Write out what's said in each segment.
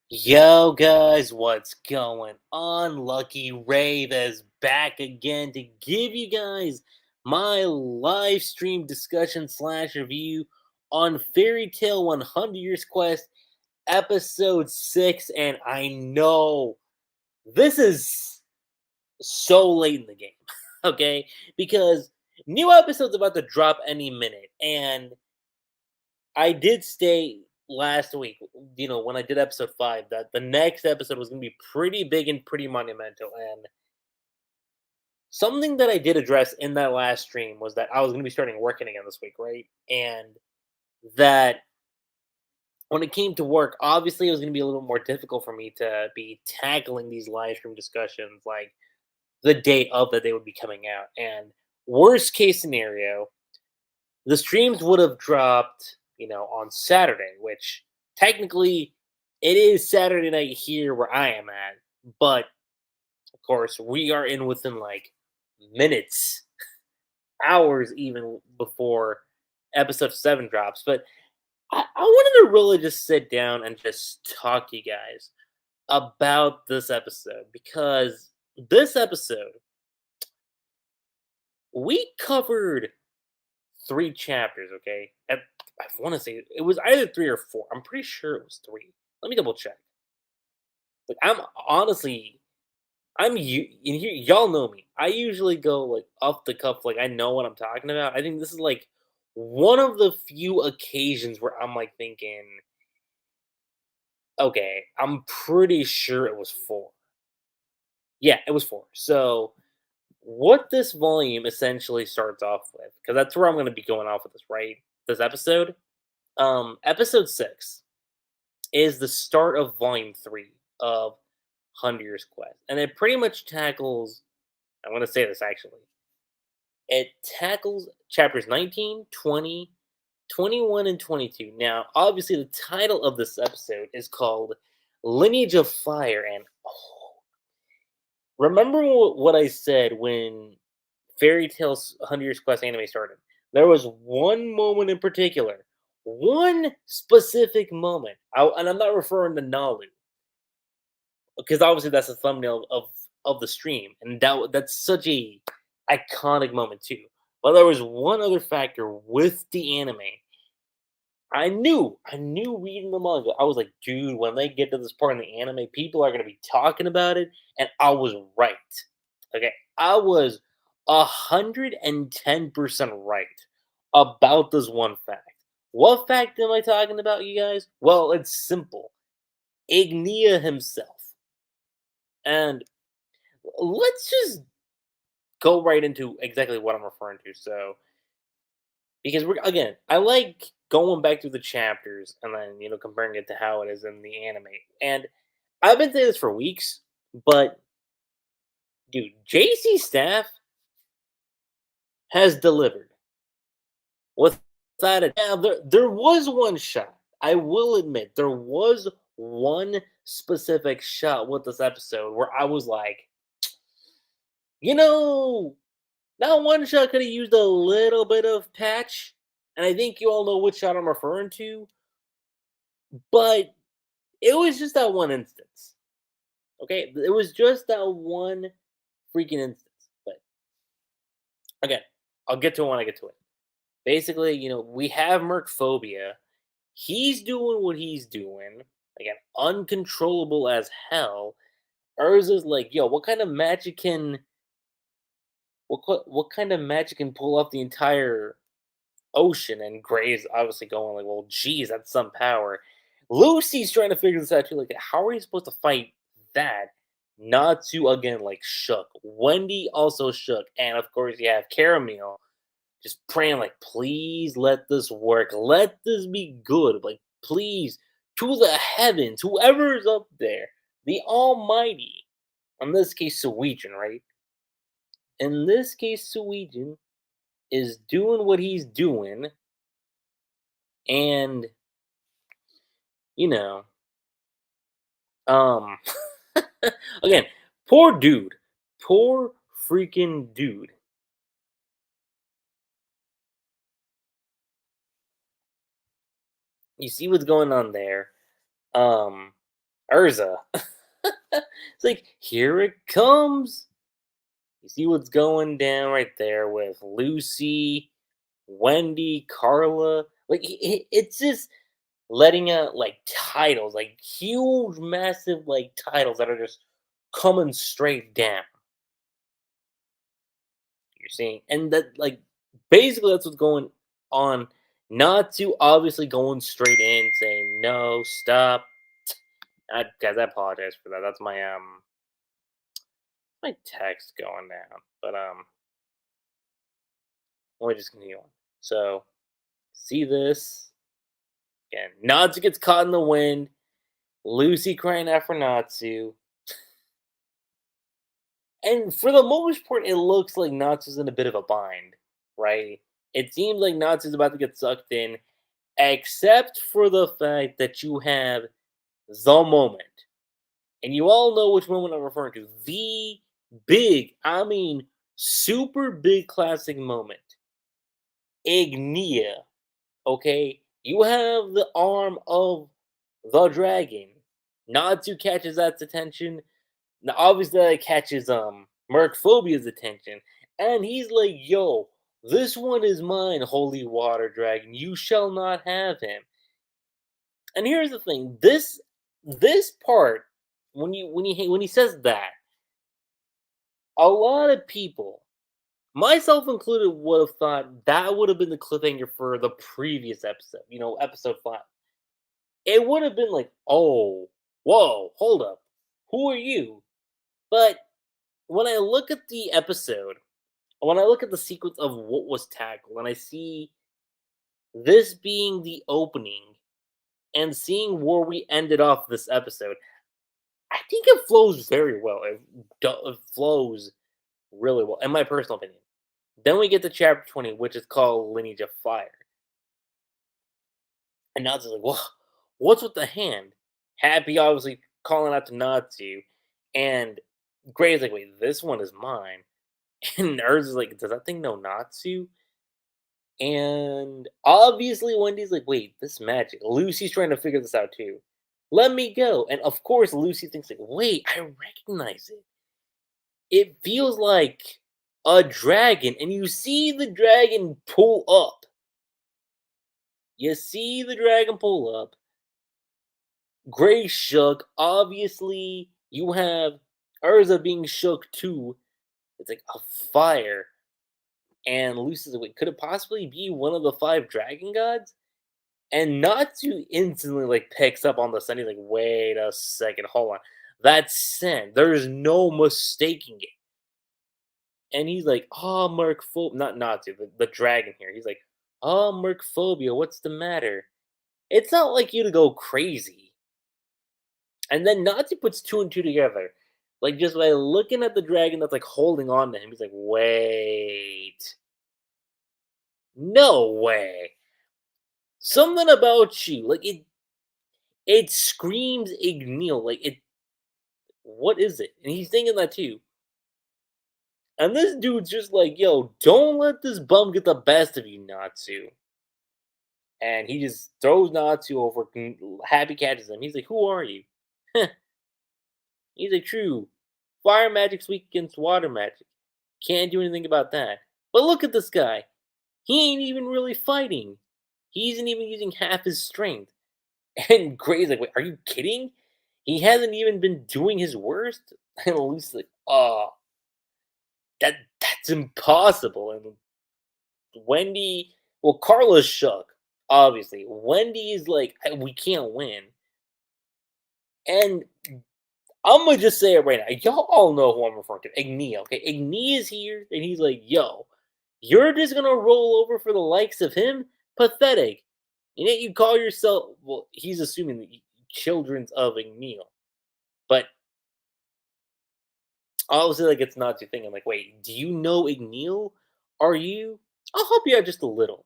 Yo, guys, what's going on? Lucky Rave is back again to give you guys my live stream discussion slash review on Fairy Tale 100 Years Quest, episode 6. And I know this is so late in the game, okay? Because new episode's about to drop any minute. And I did stay last week, when I did episode 5, that the next episode was going to be pretty big and pretty monumental. And something that I did address in that last stream was that I was going to be starting working again this week, right? And that when it came to work, obviously it was going to be a little more difficult for me to be tackling these live stream discussions like the day of that they would be coming out. And worst case scenario, the streams would have dropped, on Saturday, which technically it is Saturday night here where I am at. But of course, we are in within like minutes, hours even before episode 7 drops. But I wanted to really just sit down and just talk to you guys about this episode because this episode, we covered 3 chapters, okay? I want to say it was either 3 or 4. I'm pretty sure it was 3. Let me double check. Like I'm honestly, I'm you. Y'all know me. I usually go like off the cuff, like I know what I'm talking about. I think this is like one of the few occasions where I'm like thinking, okay, I'm pretty sure it was 4. Yeah, it was 4. So what this volume essentially starts off with, because that's where I'm going to be going off with this, right? This episode, episode 6 is the start of volume 3 of Hunter's Quest. And it pretty much tackles, I'm going to say this actually, it tackles chapters 19, 20, 21, and 22. Now, obviously, the title of this episode is called Lineage of Fire. And remember what I said when Fairy Tales 100 Years Quest anime started? There was one moment in particular, one specific moment, and I'm not referring to Nalu, because obviously that's the thumbnail of the stream, and that's such a iconic moment too. But there was one other factor with the anime. I knew reading the manga. I was like, dude, when they get to this part in the anime, people are gonna be talking about it, and I was right. Okay, I was 110% right about this one fact. What fact am I talking about, you guys? Well, it's simple. Ignia himself. And let's just go right into exactly what I'm referring to. So, because we're again, I like going back through the chapters and then comparing it to how it is in the anime. And I've been saying this for weeks, but dude, JC Staff has delivered without a doubt. There was one shot. I will admit there was one specific shot with this episode where I was like, you know, that one shot could have used a little bit of patch, and I think you all know which shot I'm referring to, but it was just that one instance. Okay? It was just that one freaking instance. But again, I'll get to it when I get to it. Basically, we have Mercphobia. He's doing what he's doing. Again, uncontrollable as hell. Urza's like, yo, what kind of magic can what kind of magic can pull off the entire ocean? And Gray's obviously going like, well, geez, that's some power. Lucy's trying to figure this out too. Like, how are you supposed to fight that? Natsu again, like shook. Wendy also shook, and of course you have Caramel just praying like, please let this work. Let this be good. Like, please, to the heavens, whoever is up there, the Almighty. In this case, Suijin, right? In this case, Suijin is doing what he's doing, and you know, um, again, poor dude, poor freaking dude. You see what's going on there. Um, Urza. It's like, here it comes. You see what's going down right there with Lucy, Wendy, Carla. Like, it's just letting out like titles, like huge, massive, like titles that are just coming straight down. You're seeing, and that like basically that's what's going on. Natsu obviously going straight in, saying no, stop. Guys, I apologize for that. That's my text going down. But let me just continue on. So see this again. Natsu gets caught in the wind. Lucy crying out for Natsu. And for the most part, it looks like Natsu's in a bit of a bind, right? It seems like Natsu's about to get sucked in, except for the fact that you have the moment. And you all know which moment I'm referring to. The big, I mean, super big classic moment. Ignia, okay? You have the arm of the dragon. Natsu catches that's attention. Now, obviously, that catches Mercphobia's attention, and he's like, "Yo, this one is mine, holy water dragon. You shall not have him." And here's the thing: this part, when he says that, a lot of people, myself included, would have thought that would have been the cliffhanger for the previous episode. Episode 5. It would have been like, "Oh, whoa, hold up, who are you?" But when I look at the episode, when I look at the sequence of what was tackled, and I see this being the opening and seeing where we ended off this episode, I think it flows very well. It flows really well, in my personal opinion. Then we get to chapter 20, which is called Lineage of Fire. And Natsu's like, well, what's with the hand? Happy, obviously, calling out to Natsu. And Gray's like, wait, this one is mine. And Urza's like, does that thing know Natsu? And obviously, Wendy's like, wait, this magic. Lucy's trying to figure this out too. Let me go. And of course, Lucy thinks, like, wait, I recognize it. It feels like a dragon. And you see the dragon pull up. You see the dragon pull up. Gray shook. Obviously, you have Urza being shook too. It's like a fire. And Lucy's like, wait, could it possibly be one of the 5 dragon gods? And Natsu instantly like picks up on the scent. He's like, wait a second, hold on. That's scent. There's no mistaking it. And he's like, oh, Mercphobia. Not Natsu, the dragon here. He's like, oh, Mercphobia, what's the matter? It's not like you to go crazy. And then Natsu puts 2 and 2 together. Like, just by looking at the dragon that's like holding on to him, he's like, wait. No way. Something about you. Like, it screams Igneel. Like, what is it? And he's thinking that too. And this dude's just like, yo, don't let this bum get the best of you, Natsu. And he just throws Natsu over. Happy catches him. He's like, who are you? He's like, true. Fire magic's weak against water magic. Can't do anything about that. But look at this guy. He ain't even really fighting. He isn't even using half his strength. And Gray's like, wait, are you kidding? He hasn't even been doing his worst? And Lucy's like, oh, that's impossible. And Wendy, well, Carla's shook, obviously. Wendy is like, we can't win. And I'm gonna just say it right now. Y'all all know who I'm referring to. Ignia, okay? Ignia is here, and he's like, yo, you're just gonna roll over for the likes of him? Pathetic. And yet you call yourself, well, he's assuming that children's of Ignia. But obviously, like, it's not your thing. I'm like, wait, do you know Igneel? Are you? I'll help you out just a little.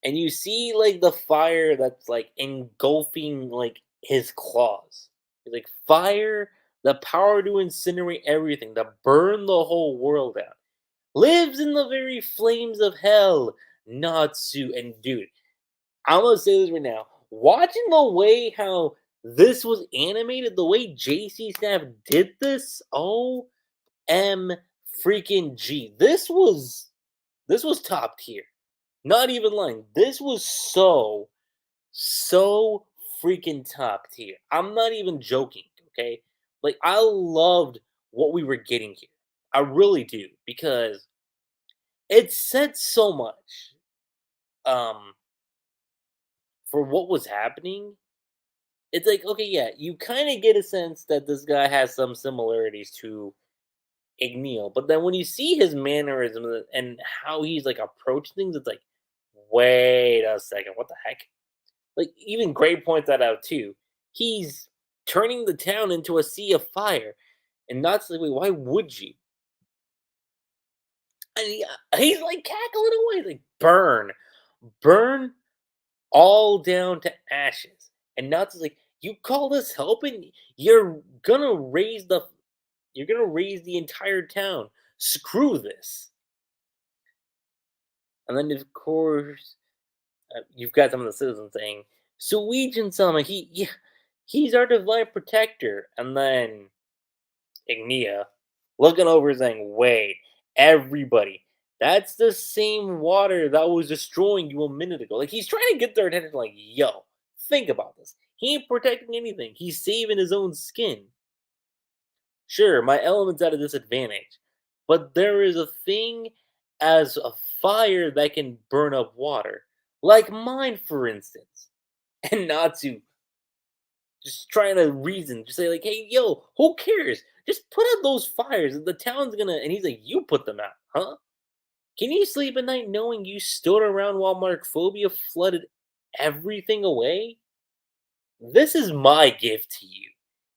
And you see, like, the fire that's, like, engulfing, like, his claws. He's like, fire, the power to incinerate everything, to burn the whole world out. Lives in the very flames of hell. Natsu. And, dude, I'm gonna say this right now. watching the way how this was animated, the way JC Staff did this, M freaking G. This was top tier. Not even lying. This was so freaking top tier. I'm not even joking, okay? Like I loved what we were getting here. I really do because it said so much um for what was happening. It's like, okay, yeah, you kind of get a sense that this guy has some similarities to Igneel, but then when you see his mannerisms and how he's like approach things, it's like, wait a second, what the heck? Like even Gray points that out too. He's turning the town into a sea of fire, and not like, wait, why would you? And he's like cackling away, like burn all down to ashes. And Natsu's like, you call this helping? You're gonna raise the entire town. Screw this. And then of course you've got some of the citizens saying, Suijin sama, he's our divine protector. And then Ignia looking over saying, wait, everybody, that's the same water that was destroying you a minute ago. Like he's trying to get their attention, like, yo, think about this. He ain't protecting anything. He's saving his own skin. Sure, my element's at a disadvantage, but there is a thing as a fire that can burn up water. Like mine, for instance. And Natsu just trying to reason, just say like, "Hey, yo, who cares? Just put out those fires. The town's gonna." And he's like, "You put them out, huh? Can you sleep at night knowing you stood around while Mercphobia flooded everything away? This is my gift to you.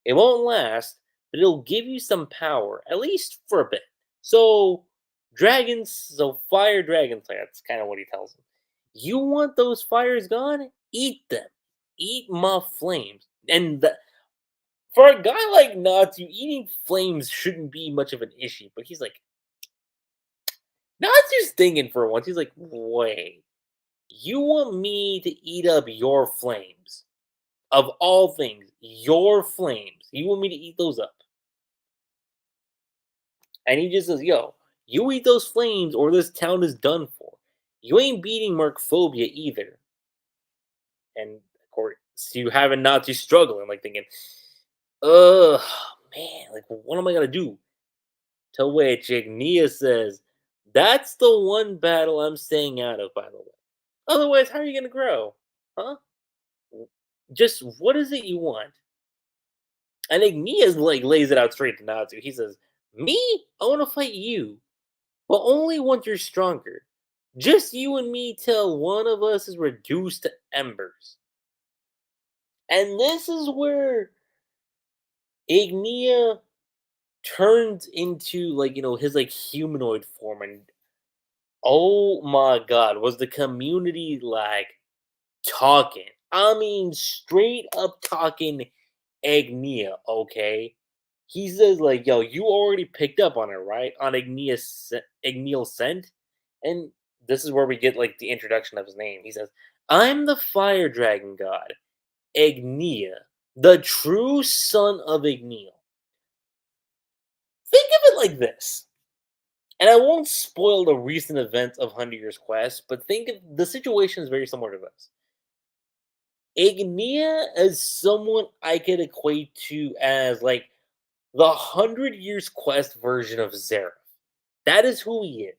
It won't last, but it'll give you some power, at least for a bit. So fire dragons. That's kind of what he tells him. You want those fires gone? Eat them. Eat my flames." And for a guy like Natsu, eating flames shouldn't be much of an issue. But he's like, Natsu's thinking for once. He's like, wait, you want me to eat up your flames? Of all things, your flames. You want me to eat those up? And he just says, yo, you eat those flames or this town is done for. You ain't beating Mercphobia either. And of course, you having Natsu struggling, like thinking, ugh, man, like what am I gonna do? To which Ignia says, that's the one battle I'm staying out of, by the way. Otherwise, how are you gonna grow? Huh? Just what is it you want? And Ignia like lays it out straight to Natsu. He says, me? I wanna fight you. But only once you're stronger. Just you and me till one of us is reduced to embers. And this is where Ignia turns into his like humanoid form, and oh my god, was the community like talking? I mean, straight up talking Ignia, okay? He says like, "Yo, you already picked up on it, right? On Igniel's scent." And this is where we get like the introduction of his name. He says, "I'm the fire dragon god, Ignia, the true son of Igniel." Think of it like this. And I won't spoil the recent events of 100 Years Quest, but think of the situation is very similar to this. Ignia is someone I could equate to as like the 100 Years Quest version of Zeref. That is who he is.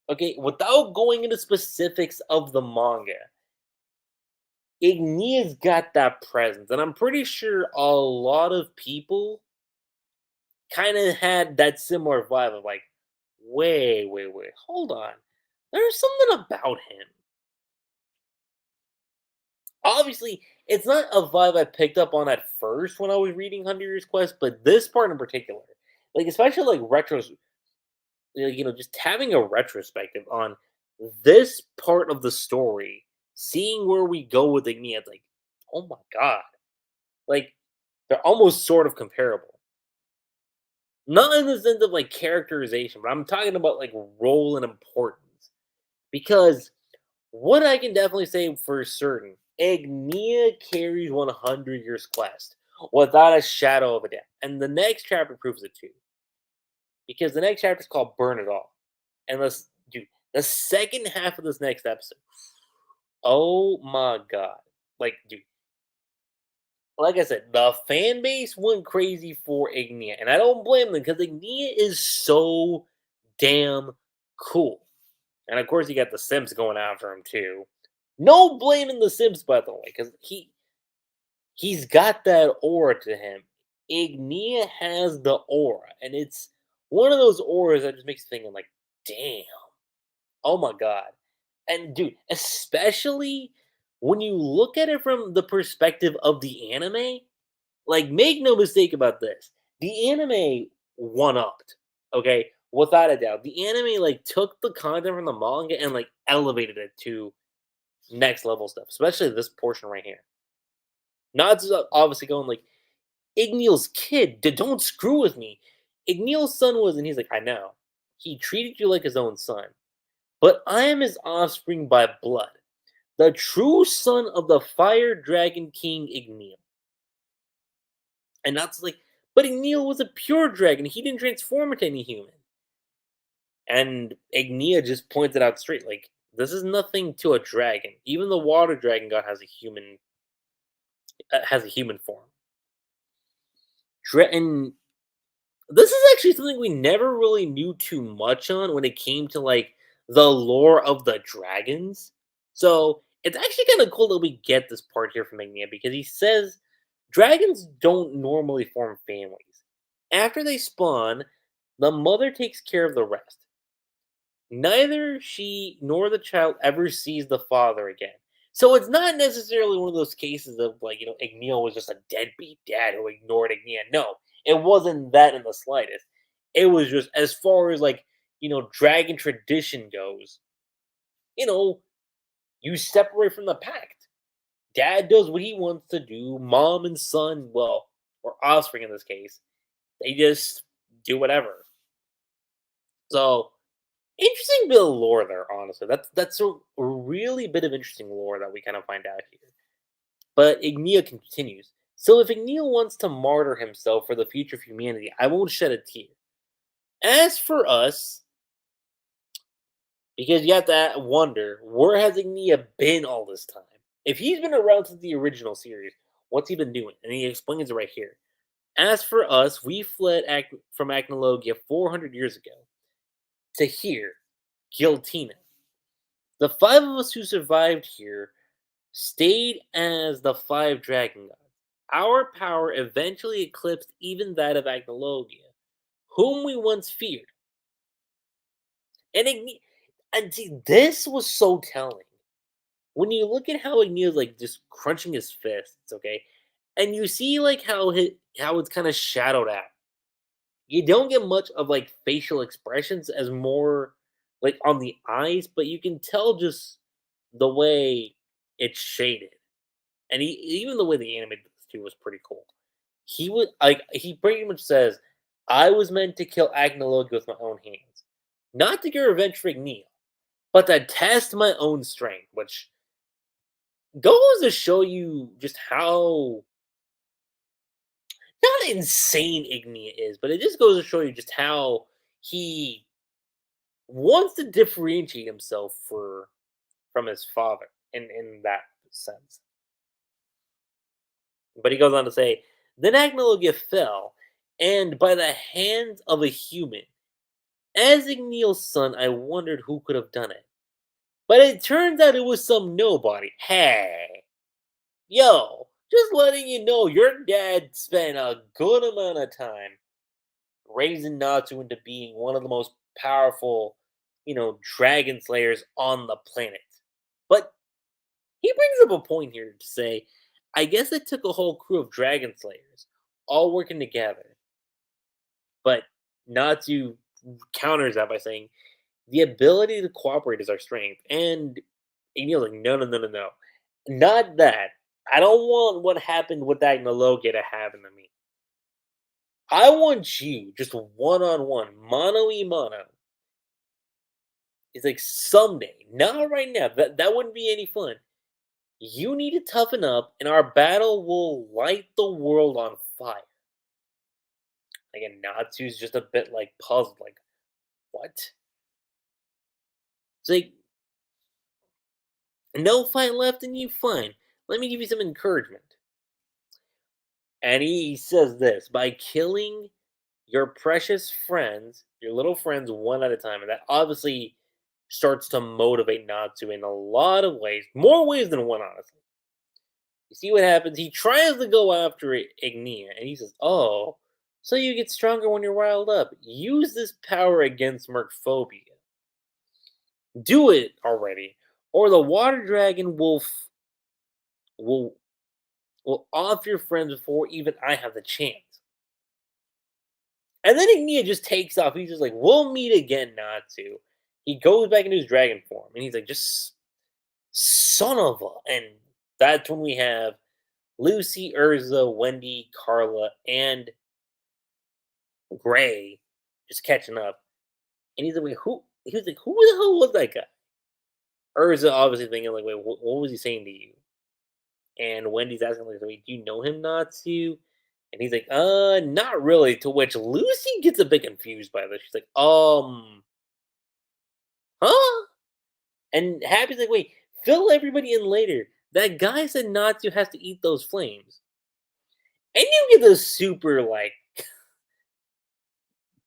Okay, without going into specifics of the manga, Ignia's got that presence, and I'm pretty sure a lot of people kind of had that similar vibe of like, wait, hold on. There's something about him. Obviously, it's not a vibe I picked up on at first when I was reading 100 Years Quest, but this part in particular, like especially like retros, just having a retrospective on this part of the story, seeing where we go with Ignia, it's like, oh my god, like they're almost sort of comparable. Not in the sense of like characterization, but I'm talking about like role and importance. Because what I can definitely say for certain Ignia carries 100 years quest without a shadow of a doubt. And the next chapter proves it too. Because the next chapter is called Burn It All. And let's do the second half of this next episode. Oh my god. Like, dude, like I said, the fan base went crazy for Ignia. And I don't blame them because Ignia is so damn cool. And of course, you got the Sims going after him too. No blaming the Sims, by the way, because he's got that aura to him. Ignia has the aura, and it's one of those auras that just makes you thinking, like, damn, oh my god. And dude, especially when you look at it from the perspective of the anime, like, make no mistake about this. The anime one upped, okay? Without a doubt. The anime like took the content from the manga and like elevated it to next level stuff, especially this portion right here. Natsu's obviously going like, Igneal's kid, don't screw with me. Igneal's son was, and he's like, I know. He treated you like his own son. But I am his offspring by blood. The true son of the fire dragon king Igneal. And Natsu's like, but Igneal was a pure dragon. He didn't transform into any human. And Ignia just pointed out straight, like, this is nothing to a dragon. Even the water dragon god has a human form. And this is actually something we never really knew too much on when it came to like the lore of the dragons. So it's actually kind of cool that we get this part here from Ignia because he says dragons don't normally form families. After they spawn, the mother takes care of the rest. Neither she nor the child ever sees the father again. So it's not necessarily one of those cases of like, Igneal was just a deadbeat dad who ignored Ignia. No, it wasn't that in the slightest. It was just as far as like, dragon tradition goes, you know, you separate from the pact. Dad does what he wants to do. Mom and son, well, or offspring in this case, they just do whatever. So interesting bit of lore there, honestly. That's a really bit of interesting lore that we kind of find out here. But Ignia continues. So if Ignia wants to martyr himself for the future of humanity, I won't shed a tear. As for us, because you have to wonder, where has Ignia been all this time? If he's been around since the original series, what's he been doing? And he explains it right here. As for us, we fled from Acnologia 400 years ago to here, Giltina. The five of us who survived here stayed as the five dragon gods. Our power eventually eclipsed even that of Agnologia, whom we once feared. And see, this was so telling. When you look at how Igneal's like just crunching his fists, okay, and you see like how it's kind of shadowed out. You don't get much of like facial expressions as more like on the eyes, but you can tell just the way it's shaded. And even the way they animated this too was pretty cool. He pretty much says, I was meant to kill Agnologia with my own hands. Not to get revenge for Igneal, but to test my own strength, which goes to show you just how not insane Ignia is, but it just goes to show you just how he wants to differentiate himself from his father in that sense. But he goes on to say, then Agnologia fell, and by the hands of a human. As Igneal's son, I wondered who could have done it. But it turns out it was some nobody. Hey, yo, just letting you know, your dad spent a good amount of time raising Natsu into being one of the most powerful, dragon slayers on the planet. But he brings up a point here to say, I guess it took a whole crew of dragon slayers all working together. But Natsu counters that by saying, the ability to cooperate is our strength. And Igneal's like, no, no, no, no, no. Not that. I don't want what happened with that Agnologia to happen to me. I want you, just one-on-one, mano-y-mano. It's like someday, not right now. That wouldn't be any fun. You need to toughen up, and our battle will light the world on fire. Again, Natsu's just a bit like puzzled, like, what? It's like, no fight left in you? Fine. Let me give you some encouragement. And he says this by killing your precious friends, your little friends, one at a time. And that obviously starts to motivate Natsu in a lot of ways, more ways than one, honestly. You see what happens? He tries to go after Ignia, and he says, "Oh, so you get stronger when you're riled up. Use this power against Mercphobia. Do it already, or the water dragon will will off your friends before even I have the chance." And then Ignia just takes off. He's just like, "We'll meet again, Natsu." He goes back into his dragon form, and he's like, "Just son of a." And that's when we have Lucy, Urza, Wendy, Carla, and Gray just catching up. And he's like, "Wait, who?" He was like, "Who the hell was that guy?" Urza obviously thinking like, "Wait, what was he saying to you?" And Wendy's asking like, "Wait, do you know him, Natsu?" And he's like, not really." To which Lucy gets a bit confused by this. She's like, huh?" And Happy's like, "Wait, fill everybody in later. That guy said Natsu has to eat those flames." And you get this super like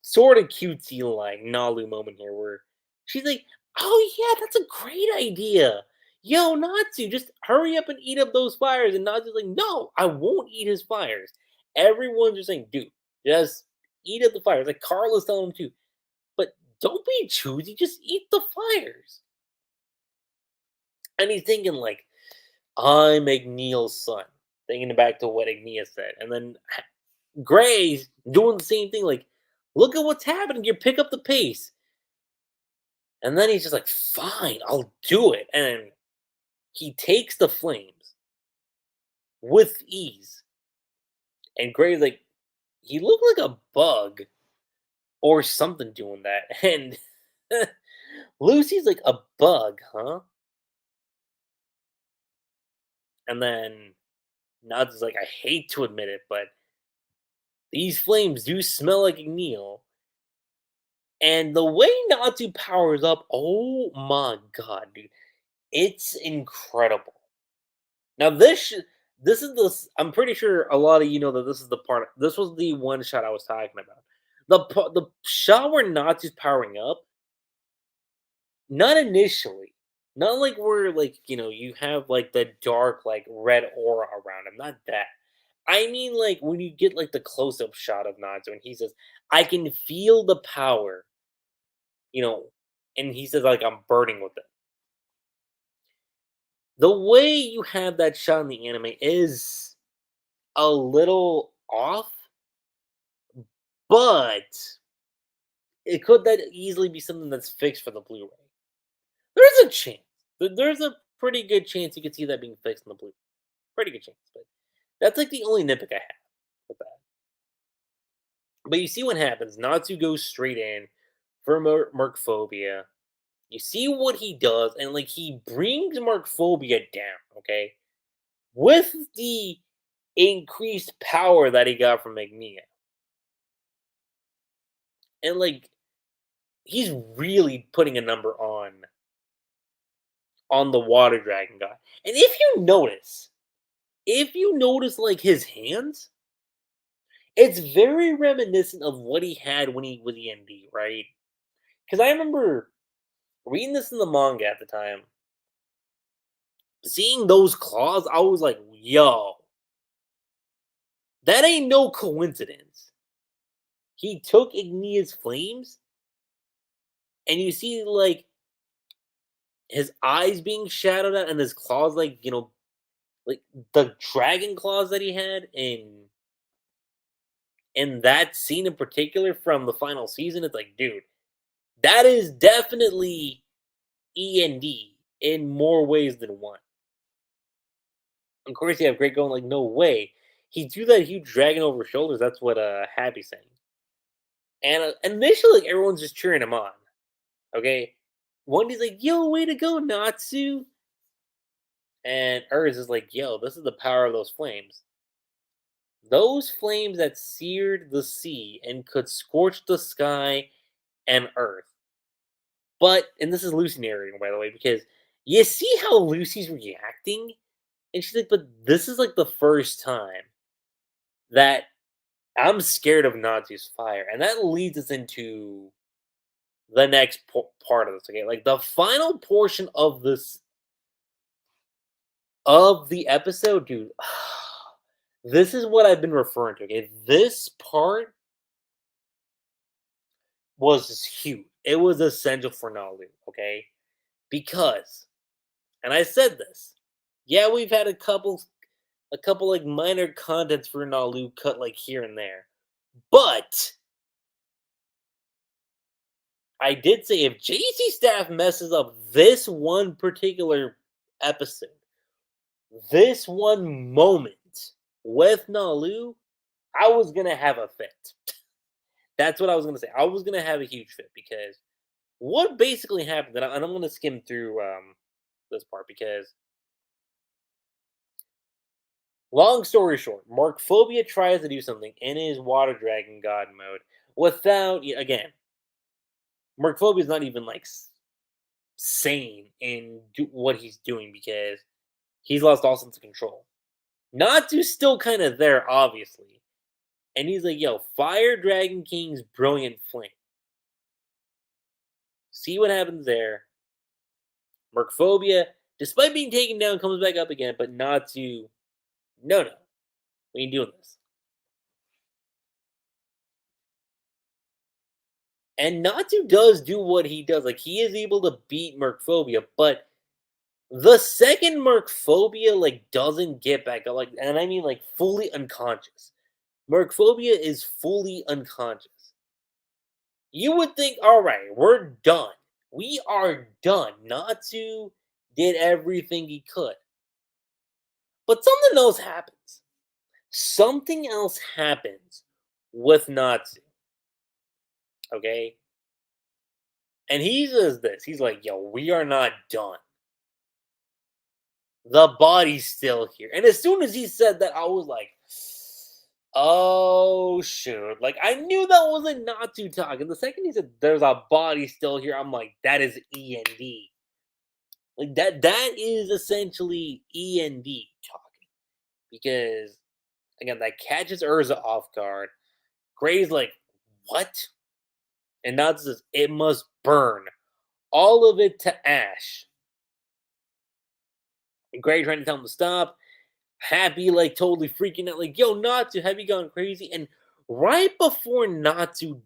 sort of cutesy like Nalu moment here where she's like, "Oh yeah, that's a great idea. Yo, Natsu, just hurry up and eat up those fires." And Natsu's like, "No, I won't eat his fires." Everyone's just saying, "Dude, just eat up the fires." Like Carla's telling him too. But don't be choosy, just eat the fires. And he's thinking like, "I'm Igneal's son." Thinking back to what Ignia said. And then Gray's doing the same thing, like, "Look at what's happening here, pick up the pace." And then he's just like, "Fine, I'll do it." And he takes the flames with ease. And Gray's like, "He looked like a bug or something doing that." And Lucy's like, "A bug, huh?" And then Nuds is like, "I hate to admit it, but these flames do smell like Neil." And the way Natsu powers up, oh my god, dude, it's incredible. Now this is I'm pretty sure a lot of you know that this is the part. This was the one shot I was talking about. The shot where Natsu's powering up, not initially, not like where like you have like the dark like red aura around him. Not that. I mean like when you get like the close up shot of Natsu and he says, "I can feel the power," you know, and he says like, "I'm burning with it." The way you have that shot in the anime is a little off, but it could that easily be something that's fixed for the Blu-ray. There's a chance. There's a pretty good chance you could see that being fixed in the Blu-ray. Pretty good chance, but that's like the only nitpick I have with that. But you see what happens. Natsu goes straight in for Mercphobia. You see what he does, and like he brings Mercphobia down, okay? With the increased power that he got from Magnia. And like he's really putting a number on the water dragon guy. And if you notice like his hands, it's very reminiscent of what he had when he was END, right? Because I remember reading this in the manga at the time, seeing those claws, I was like, "Yo, that ain't no coincidence." He took Ignia's flames, and you see like his eyes being shadowed out, and his claws, like like the dragon claws that he had in that scene in particular from the final season. It's like, dude, that is definitely END in more ways than one. Of course, you have Great going like, "No way, he threw that huge dragon over his shoulders." That's what Happy's saying. And initially, like, everyone's just cheering him on. Okay, Wendy's like, "Yo, way to go, Natsu!" And Urz is like, yo, this is the power of those flames. Those flames that seared the sea and could scorch the sky and earth. But, and this is Lucy narrating, by the way, because you see how Lucy's reacting? And she's like, but this is like the first time that I'm scared of Natsu's fire. And that leads us into the next part of this, okay? Like the final portion of the episode, dude. This is what I've been referring to, okay? This part was huge. It was essential for Nalu, okay? Because, and I said this, yeah, we've had a couple like minor contents for Nalu cut like here and there. But I did say if JC staff messes up this one particular episode, this one moment with Nalu, I was gonna have a fit. That's what I was gonna say. I was gonna have a huge fit because what basically happened, and I'm gonna skim through this part because long story short, Mercphobia tries to do something in his water dragon god mode without again, Mercphobia is not even like sane in what he's doing because he's lost all sense of control. Natsu's still kind of there, obviously. And he's like, yo, fire Dragon King's brilliant flame. See what happens there. Mercphobia, despite being taken down, comes back up again, but Natsu, no, we ain't doing this. And Natsu does do what he does. Like, he is able to beat Mercphobia, but the second Mercphobia, like, doesn't get back up, like, and I mean, like, fully unconscious. Mercphobia is fully unconscious. You would think, all right, we're done. We are done. Natsu did everything he could. But something else happens. Something else happens with Natsu. Okay? And he says this. He's like, yo, we are not done. The body's still here. And as soon as he said that, I was like, oh, shoot. Like, I knew that wasn't Natsu talking. The second he said, there's a body still here, I'm like, that is END. Like, that is essentially END talking. Because, again, that catches Urza off guard. Gray's like, what? And Natsu says, it must burn. All of it to ash. And Gray trying to tell him to stop. Happy, like totally freaking out, like, yo, Natsu, have you gone crazy? And right before Natsu,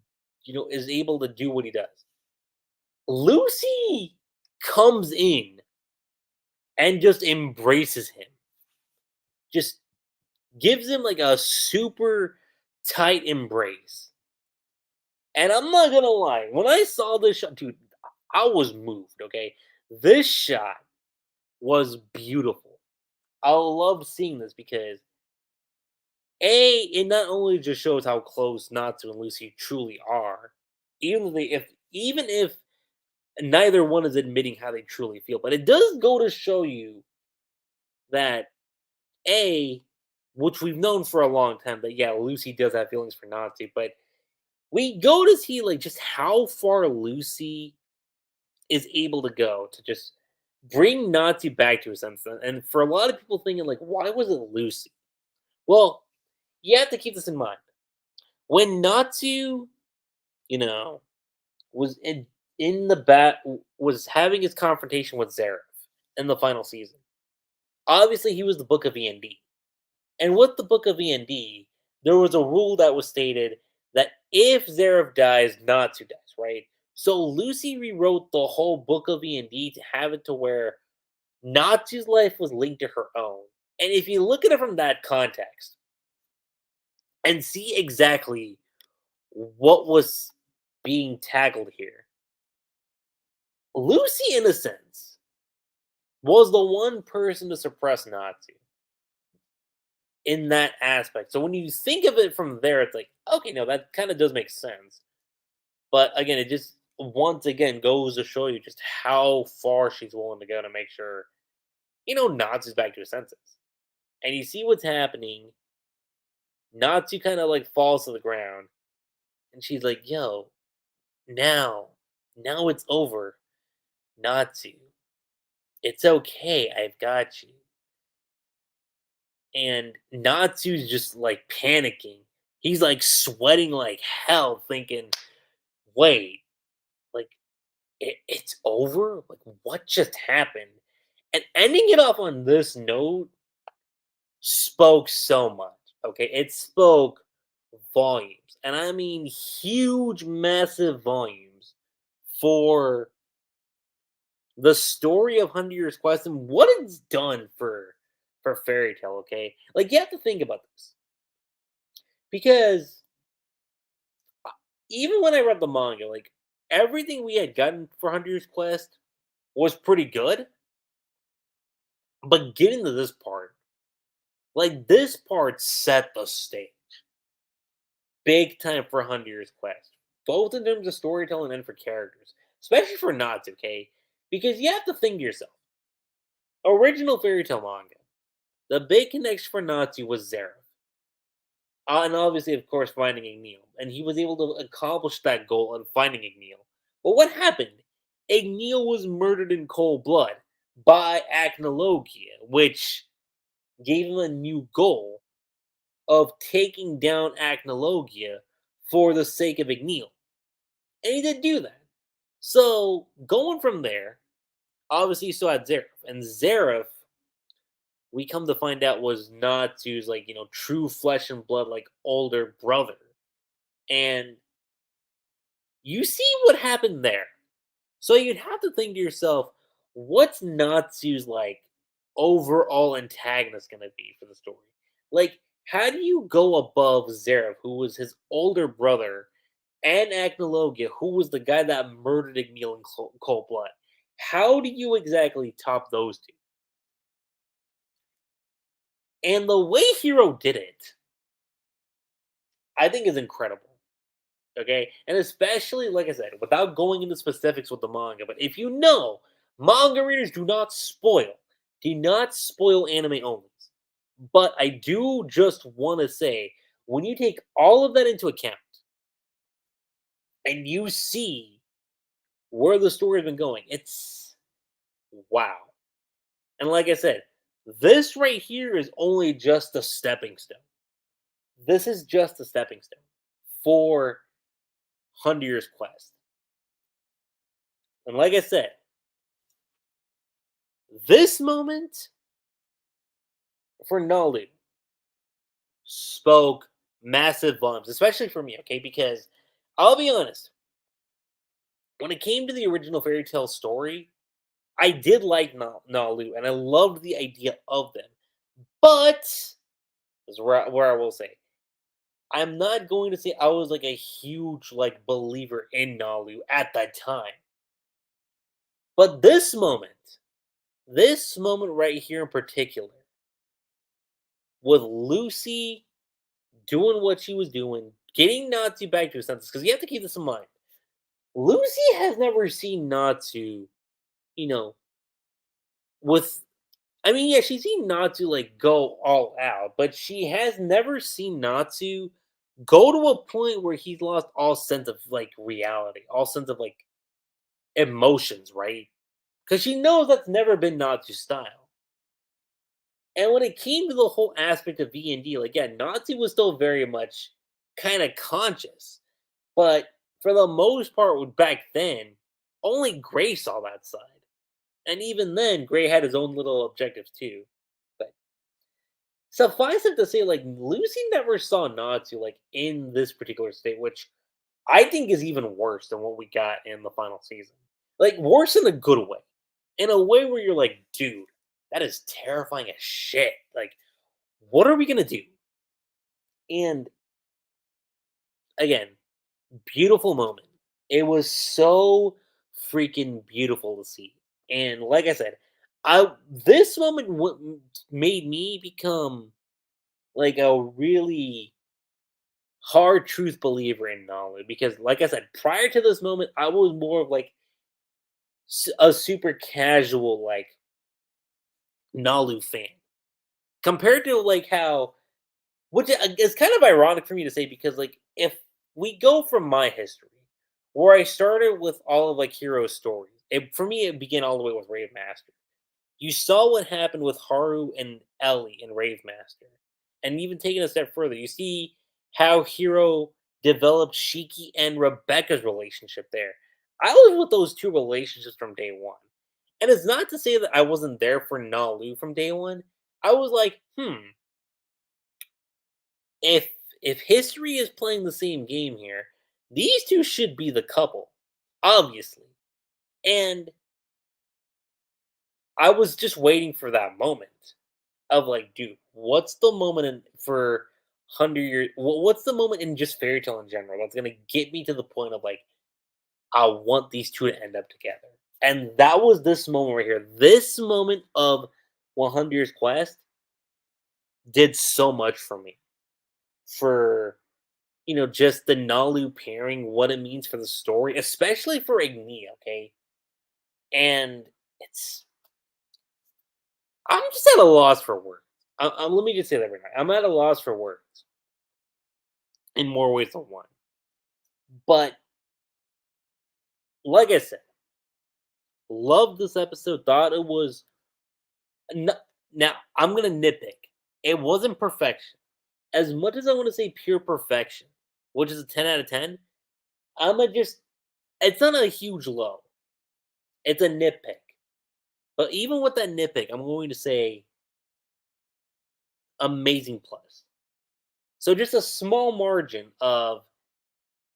is able to do what he does, Lucy comes in and just embraces him. Just gives him like a super tight embrace. And I'm not gonna lie, when I saw this shot, dude, I was moved, okay? This shot was beautiful. I love seeing this because it not only just shows how close Natsu and Lucy truly are, even if neither one is admitting how they truly feel, but it does go to show you that which we've known for a long time, that yeah, Lucy does have feelings for Natsu, but we go to see like just how far Lucy is able to go to just bring Natsu back to his senses. And for a lot of people thinking like, why was it Lucy? Well, you have to keep this in mind. When Natsu, you know, was in the was having his confrontation with Zareth in the final season. Obviously, he was the Book of END. And with the Book of END, there was a rule that was stated that if Zareth dies, Natsu dies, right? So Lucy rewrote the whole Book of END to have it to where Natsu's life was linked to her own. And if you look at it from that context and see exactly what was being tackled here, Lucy, in a sense, was the one person to suppress Natsu in that aspect. So when you think of it from there, it's like, okay, no, that kind of does make sense. But again, it just once again goes to show you just how far she's willing to go to make sure Natsu's back to his senses. And you see what's happening. Natsu kind of like falls to the ground. And she's like, yo, now, now it's over. Natsu, it's okay. I've got you. And Natsu's just like panicking. He's like sweating like hell, thinking, wait, like it's over? Like, what just happened? And ending it off on this note spoke so much. Okay, it spoke volumes, and I mean huge, massive volumes for the story of 100 Years Quest and what it's done for Fairy Tale. Okay, like you have to think about this because even when I read the manga, like everything we had gotten for 100 Years Quest was pretty good, but getting to this part, like this part set the stage big time for 100 Years Quest, both in terms of storytelling and for characters, especially for Natsu, okay? Because you have to think to yourself, original fairy tale manga, the big connection for Natsu was Zeref. And obviously, of course, finding Igneel. And he was able to accomplish that goal of finding Igneel. But what happened? Igneel was murdered in cold blood by Acnologia, which gave him a new goal of taking down Acnologia for the sake of Igneel. And he did do that. So, going from there, obviously you still had Zeref. And Zeref, we come to find out, was Natsu's, like, true flesh and blood, like, older brother. And you see what happened there. So you'd have to think to yourself, what's Natsu's, like, overall antagonist going to be for the story? Like, how do you go above Zeref, who was his older brother, and Acnologia, who was the guy that murdered Igneel in cold blood? How do you exactly top those two? And the way Hero did it, I think is incredible. Okay? And especially, like I said, without going into specifics with the manga, but if you know, manga readers do not spoil anime only. But I do just want to say, when you take all of that into account and you see where the story has been going, it's wow. And like I said, this right here is only just a stepping stone. This is just a stepping stone for 100 Years Quest. And like I said, this moment for Nalu spoke massive volumes, especially for me, okay? Because I'll be honest, when it came to the original fairy tale story, I did like Nalu and I loved the idea of them. But, this is where I will say, I'm not going to say I was like a huge like believer in Nalu at that time. But this moment right here in particular, with Lucy doing what she was doing, getting Natsu back to his senses, because you have to keep this in mind. Lucy has never seen Natsu, you know, with I mean, yeah, she's seen Natsu like go all out, but she has never seen Natsu go to a point where he's lost all sense of like reality, all sense of like emotions, right? Because she knows that's never been Natsu's style. And when it came to the whole aspect of V and D, like yeah, Natsu was still very much kind of conscious, but for the most part, back then, only Gray saw that side. And even then, Gray had his own little objectives too. But suffice it to say, like Lucy never saw Natsu like in this particular state, which I think is even worse than what we got in the final season. Like worse in a good way, in a way where you're like, dude, that is terrifying as shit. Like, what are we gonna do? And again, beautiful moment. It was so freaking beautiful to see. And like I said, I this moment made me become like a really hard truth believer in knowledge because like I said, prior to this moment, I was more of like a super casual like Nalu fan. Compared to like how, which is kind of ironic for me to say because like if we go from my history, where I started with all of like Hero's stories, for me it began all the way with Rave Master. You saw what happened with Haru and Ellie in Rave Master, and even taking a step further, you see how Hero developed Shiki and Rebecca's relationship there. I was with those two relationships from day one. And it's not to say that I wasn't there for Nalu from day one. I was like, if if history is playing the same game here, these two should be the couple, obviously. And I was just waiting for that moment of like, dude, what's the moment for 100 years? What's the moment in just fairy tale in general that's gonna get me to the point of like, I want these two to end up together? And that was this moment right here. This moment of 100 Years Quest did so much for me. For just the Nalu pairing, what it means for the story, especially for Ignia, okay? And it's I'm just at a loss for words. Let me just say that right now. I'm at a loss for words in more ways than one. But like I said, loved this episode. Thought it was now. I'm gonna nitpick. It wasn't perfection. As much as I want to say pure perfection, which is a 10 out of 10, I'm gonna just. It's not a huge low. It's a nitpick. But even with that nitpick, I'm going to say amazing plus. So just a small margin of,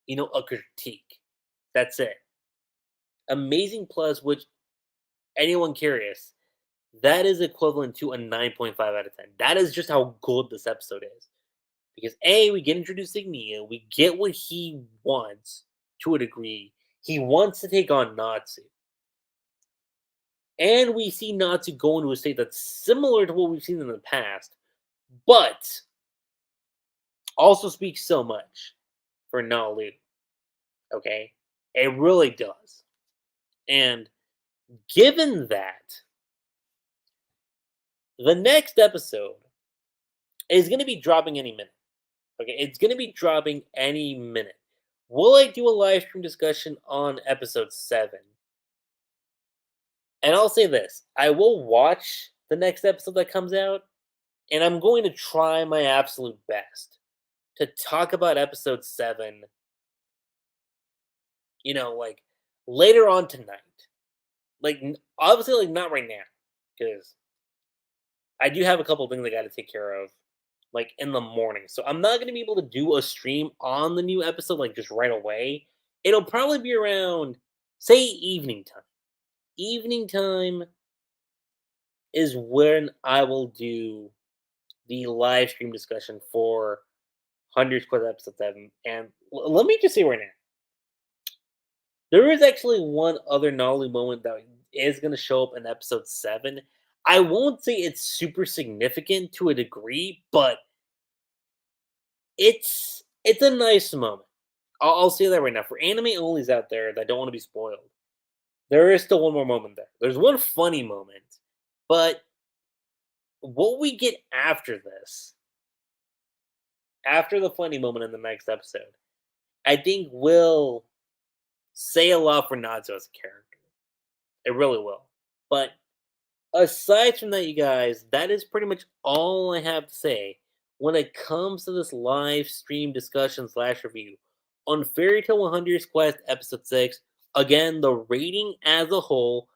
a critique. That's it. Amazing plus, which anyone curious, that is equivalent to a 9.5 out of 10. That is just how good this episode is. Because A, we get introduced to Nia, we get what he wants to a degree. He wants to take on Natsu. And we see Natsu go into a state that's similar to what we've seen in the past, but also speaks so much for Nalu. Okay? It really does. And given that, the next episode is going to be dropping any minute. Okay? It's going to be dropping any minute. Will I do a live stream discussion on episode 7? And I'll say this, I will watch the next episode that comes out, and I'm going to try my absolute best to talk about episode 7, like later on tonight. Like, obviously, like not right now, because I do have a couple things I got to take care of, like in the morning. So I'm not going to be able to do a stream on the new episode, like just right away. It'll probably be around, say, evening time. Evening time is when I will do the live stream discussion for 100 Quest episode 7. And let me just say right now, there is actually one other Nolly moment that is going to show up in episode 7. I won't say it's super significant to a degree, but it's a nice moment. I'll say that right now. For anime onlys out there that don't want to be spoiled, there is still one more moment there. There's one funny moment, but what we get after this, after the funny moment in the next episode, I think will say a lot for Natsu as a character. It really will. But aside from that, you guys, that is pretty much all I have to say when it comes to this live stream discussion slash review on Fairy Tail 100 Years Quest episode 6. Again, the rating as a whole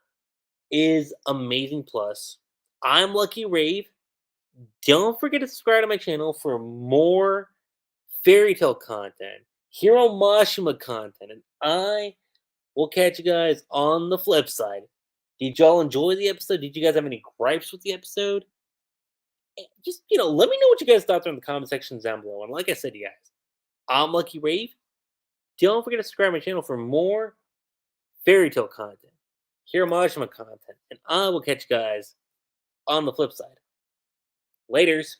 is amazing plus. I'm Lucky Rave. Don't forget to subscribe to my channel for more Fairy Tail content, Hero Mashima content, and I will catch you guys on the flip side. Did y'all enjoy the episode? Did you guys have any gripes with the episode? Just, let me know what you guys thought in the comment section down below. And like I said, you guys, I'm Lucky Rave. Don't forget to subscribe to my channel for more Fairy Tail content, Hero Mashima content, and I will catch you guys on the flip side. Laters.